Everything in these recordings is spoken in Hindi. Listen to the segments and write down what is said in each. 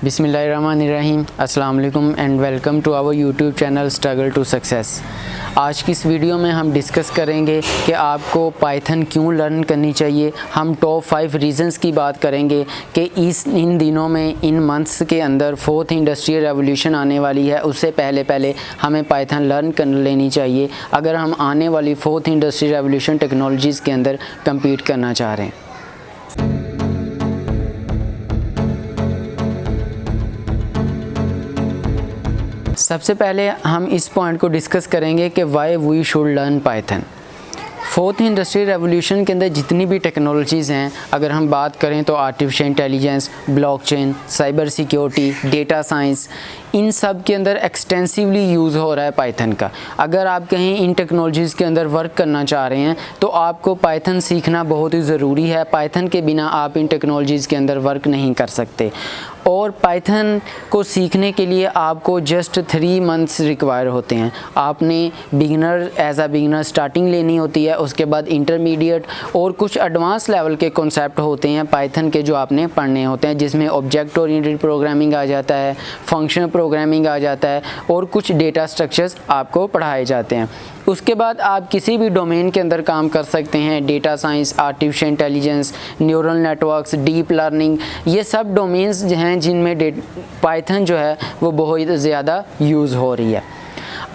बिस्मिल्लाहिर्रहमानिर्रहीम, अस्सलाम वालेकुम and welcome to our YouTube channel struggle to success. आज की इस वीडियो में हम डिस्कस करेंगे कि आपको पाइथन क्यों लर्न करनी चाहिए। हम टॉप 5 रीज़न्स की बात करेंगे कि इन दिनों में, इन मंथ्स के अंदर 4th इंडस्ट्रियल रेवोल्यूशन आने वाली है। उससे पहले हमें पाइथन लर्न कर लेनी चाहिए अगर हम आने वाली 4th इंडस्ट्रियल रेवोल्यूशन टेक्नोलॉजीज़ के अंदर कम्पीट करना चाह रहे हैं। सबसे पहले हम इस पॉइंट को डिस्कस करेंगे कि why we should learn Python. 4th industrial revolution के अंदर जितनी भी टेक्नोलॉजीज़ हैं, अगर हम बात करें तो artificial intelligence, blockchain, cyber security, data science, इन सब के अंदर एक्सटेंसिवली यूज़ हो रहा है पाइथन का। अगर आप कहीं इन टेक्नोलॉजीज़ के अंदर वर्क करना चाह रहे हैं तो आपको पाइथन सीखना बहुत ही ज़रूरी है। पाइथन के बिना आप इन टेक्नोलॉजीज़ के अंदर वर्क नहीं कर सकते। और पाइथन को सीखने के लिए आपको जस्ट 3 मंथ्स रिक्वायर होते हैं। आपने एज अ बिगिनर स्टार्टिंग लेनी होती है, उसके बाद इंटरमीडिएट और कुछ एडवांस लेवल के कॉन्सेप्ट होते हैं पाइथन के जो आपने पढ़ने होते हैं, जिसमें ऑब्जेक्ट ओरिएंटेड प्रोग्रामिंग आ जाता है, फंक्शनल प्रोग्रामिंग आ जाता है और कुछ डेटा स्ट्रक्चर्स आपको पढ़ाए जाते हैं। उसके बाद आप किसी भी डोमेन के अंदर काम कर सकते हैं। Data science, artificial intelligence, neural networks, deep learning, ये सब डोमेन्स हैं जिनमें पाइथन जो है वो बहुत ज़्यादा यूज़ हो रही है।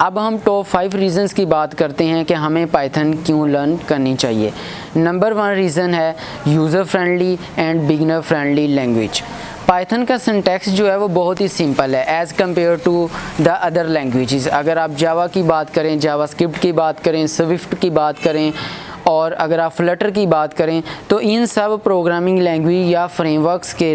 अब हम टॉप 5 रीज़न्स की बात करते हैं कि हमें पाइथन क्यों लर्न करनी चाहिए। नंबर 1 रीज़न है user friendly and beginner friendly language. Python का सिंटैक्स जो है वो बहुत ही सिंपल है as compare to the other languages. अगर आप जावा की बात करें, जावास्क्रिप्ट की बात करें, स्विफ्ट की बात करें और अगर आप फ्लटर की बात करें, तो इन सब प्रोग्रामिंग लैंग्वेज या फ्रेमवर्क्स के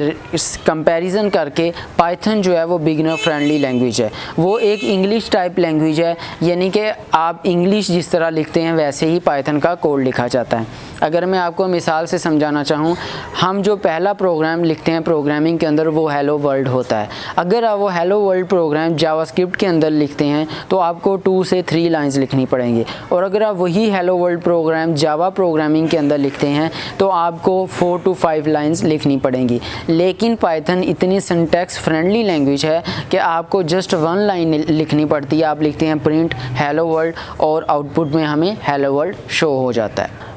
कंपैरिजन करके पाइथन जो है वो बिगिनर फ्रेंडली लैंग्वेज है। वो एक इंग्लिश टाइप लैंग्वेज है, यानी कि आप इंग्लिश जिस तरह लिखते हैं वैसे ही पाइथन का कोड लिखा जाता है। अगर मैं आपको मिसाल से समझाना चाहूँ, हम जो पहला प्रोग्राम लिखते हैं प्रोग्रामिंग के अंदर वो हेलो वर्ल्ड होता है। अगर आप वो हेलो वर्ल्ड प्रोग्राम जावास्क्रिप्ट के अंदर लिखते हैं तो आपको 2 से 3 लाइन्स लिखनी पड़ेंगी, और अगर आप वही hello world program Java programming के अंदर लिखते हैं तो आपको 4 to 5 लाइन्स लिखनी पड़ेंगी। लेकिन पाइथन इतनी सिंटैक्स फ्रेंडली लैंग्वेज है कि आपको जस्ट 1 लाइन लिखनी पड़ती है। आप लिखते हैं प्रिंट हेलो वर्ल्ड और आउटपुट में हमें हेलो वर्ल्ड शो हो जाता है।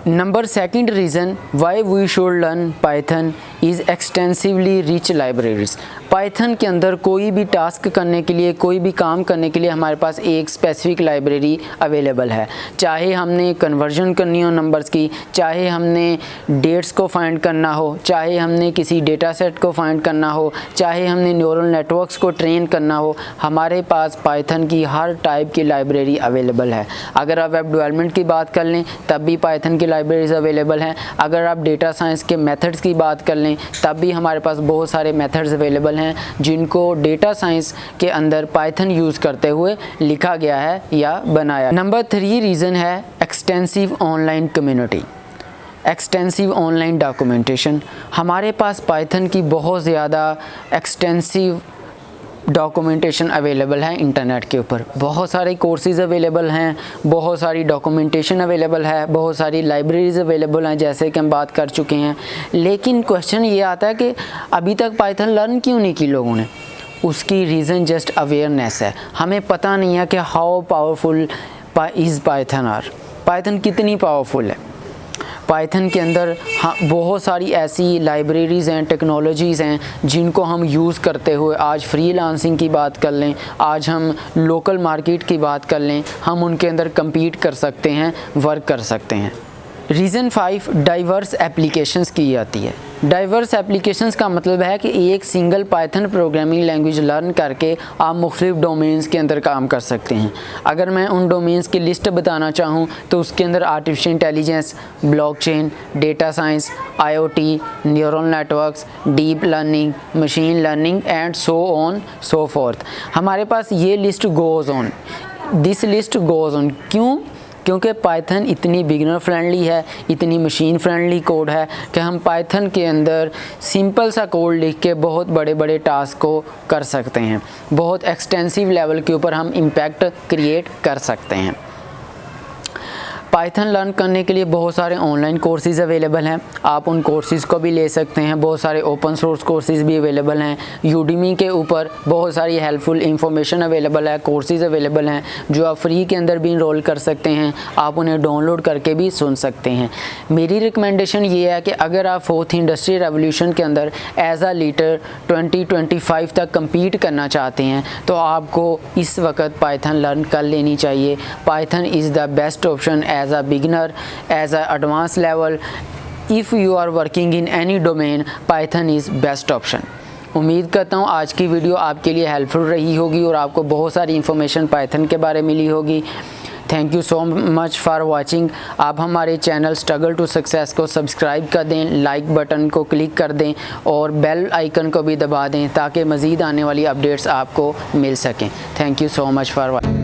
Number 2 reason why we should learn Python is extensively rich libraries. Python के अंदर कोई भी टास्क करने के लिए, कोई भी काम करने के लिए हमारे पास एक स्पेसिफिक लाइब्रेरी अवेलेबल है। चाहे हमने कन्वर्जन करनी हो नंबर्स की, चाहे हमने डेट्स को फाइंड करना हो, चाहे हमने किसी डेटा सेट को फाइंड करना हो, चाहे हमने न्यूरल नेटवर्क्स को ट्रेन करना हो, हमारे पास पाइथन की हर टाइप की लाइब्रेरी अवेलेबल है। अगर आप वेब डेवलपमेंट की बात कर लें तब भी पाइथन की लाइब्रेरीज अवेलेबल हैं। अगर आप डेटा साइंस के मेथड्स की बात कर लें तब भी हमारे पास बहुत सारे मेथड्स अवेलेबल हैं जिनको डेटा साइंस के अंदर पाइथन यूज़ करते हुए लिखा गया है या बनाया। नंबर 3 रीज़न है extensive online community, extensive online documentation. हमारे पास पाइथन की बहुत ज़्यादा एक्सटेंसिव डॉक्यूमेंटेशन अवेलेबल है इंटरनेट के ऊपर। बहुत सारे कोर्सेज़ अवेलेबल हैं, बहुत सारी डॉक्यूमेंटेशन अवेलेबल है, बहुत सारी लाइब्रेरीज़ अवेलेबल हैं, जैसे कि हम बात कर चुके हैं। लेकिन क्वेश्चन ये आता है कि अभी तक पाइथन लर्न क्यों नहीं की लोगों ने। उसकी रीज़न जस्ट अवेयरनेस है। हमें पता नहीं है कि हाउ पावरफुल इज़ पाइथन कितनी पावरफुल है। पाइथन के अंदर बहुत सारी ऐसी लाइब्रेरीज़ हैं, टेक्नोलॉजीज़ हैं जिनको हम यूज़ करते हुए आज फ्रीलांसिंग की बात कर लें, आज हम लोकल मार्केट की बात कर लें, हम उनके अंदर compete कर सकते हैं, वर्क कर सकते हैं। रीज़न 5 डाइवर्स एप्लीकेशंस की आती है। डाइवर्स एप्लीकेशंस का मतलब है कि एक single Python programming language learn करके आप मुख्तलिफ डोमेन्स के अंदर काम कर सकते हैं। अगर मैं उन डोमेन्स की लिस्ट बताना चाहूँ तो उसके अंदर artificial intelligence, blockchain, data science, IoT, neural networks, deep learning, machine learning and so on so fourth. हमारे पास ये list goes on, this list goes on. क्यों? क्योंकि पाइथन इतनी बिगिनर फ्रेंडली है, इतनी मशीन फ्रेंडली कोड है कि हम पाइथन के अंदर सिंपल सा कोड लिख के बहुत बड़े बड़े टास्क को कर सकते हैं। बहुत एक्सटेंसिव लेवल के ऊपर हम इम्पैक्ट क्रिएट कर सकते हैं। पाइथन लर्न करने के लिए बहुत सारे ऑनलाइन कोर्सेज़ अवेलेबल हैं, आप उन कोर्सेज़ को भी ले सकते हैं। बहुत सारे ओपन सोर्स कोर्सेज़ भी अवेलेबल हैं। यूडीमी के ऊपर बहुत सारी हेल्पफुल इंफॉर्मेशन अवेलेबल है, कोर्सेज़ अवेलेबल हैं जो आप फ्री के अंदर भी इनरोल कर सकते हैं। आप उन्हें डाउनलोड करके भी सुन सकते हैं। मेरी रिकमेंडेशन ये है कि अगर आप 4th इंडस्ट्री रेवोल्यूशन के अंदर एज आ लीडर 2025 तक कम्पीट करना चाहते हैं तो आपको इस वक्त पाइथन लर्न कर लेनी चाहिए। Python is the best option as a beginner, as a advance level. If you are working in any domain, Python is best option. उम्मीद करता हूँ आज की वीडियो आपके लिए हेल्पफुल रही होगी और आपको बहुत सारी इन्फॉर्मेशन पाइथन के बारे में मिली होगी। Thank you so much for watching. आप हमारे चैनल स्ट्रगल टू सक्सेस को सब्सक्राइब कर दें, लाइक बटन को क्लिक कर दें और बेल आइकन को भी दबा दें ताकि मज़ीद आने वाली अपडेट्स आपको मिल सकें। Thank you so much for watching.